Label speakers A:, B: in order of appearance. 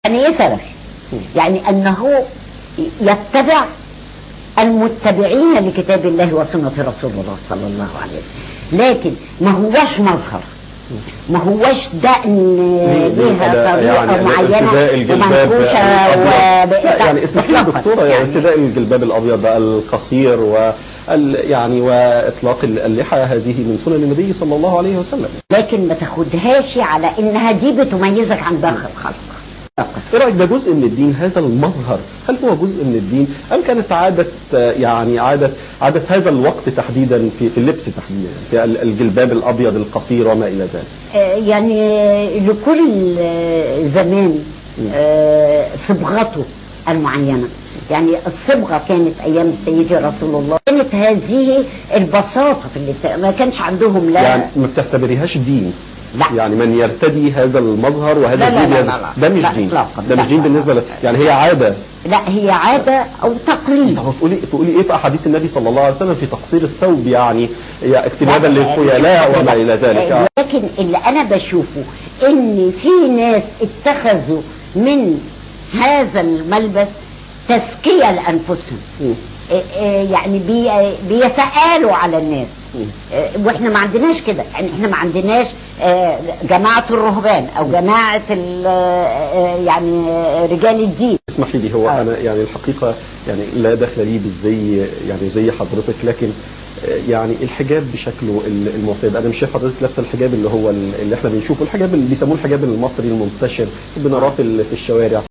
A: يعني ايه سلف؟ يعني انه يتبع المتبعين لكتاب الله وسنة رسول الله صلى الله عليه وسلم، لكن ما هوش مظهر، ما هوش دقن ليها طريقة
B: يعني
A: معينة ومنفوشة
B: يعني اسمحي لي دكتورة، يعني ارتداء الجلباب الأبيض بقى القصير يعني واطلاق اللحى هذه من سنن النبي صلى الله عليه وسلم،
A: لكن ما تاخدهاش على انها دي بتميزك عن باقي الخلق.
B: ايه رايك ده جزء من الدين؟ هذا المظهر هل هو جزء من الدين ام كانت عاده، يعني عاده هذا الوقت تحديدا في اللبس تحديدا في الجلباب الابيض القصير وما الى ذلك؟
A: يعني لكل زمان صبغته المعينه، يعني الصبغه كانت ايام سيدي رسول الله كانت هذه البساطه في اللبس، ما كانش عندهم لا
B: يعني ما بتعتبريهاش دين؟
A: لا.
B: يعني من يرتدي هذا المظهر وهذا الدين ده مش دين، ده مش دين بالنسبه لك، يعني هي عاده.
A: لا هي عاده او تقليد.
B: طب تقولي ايه في احاديث النبي صلى الله عليه وسلم في تقصير الثوب، يعني اجتنابا للخيلاء وما الى ذلك؟
A: لكن اللي انا بشوفه ان في ناس اتخذوا من هذا الملبس تزكيه لانفسهم، يعني بيتآلوا على الناس، واحنا ما عندناش كده، يعني احنا ما عندناش جماعة الرهبان او جماعة يعني رجال الدين.
B: اسمحي لي، هو انا يعني الحقيقة يعني لا دخل لي بالزي، يعني زي حضرتك، لكن يعني الحجاب بشكله المعتاد، انا مش شايف حضرتك لابسه الحجاب اللي هو اللي احنا بنشوفه، الحجاب اللي بيسموه الحجاب المصري المنتشر بنراه في الشوارع.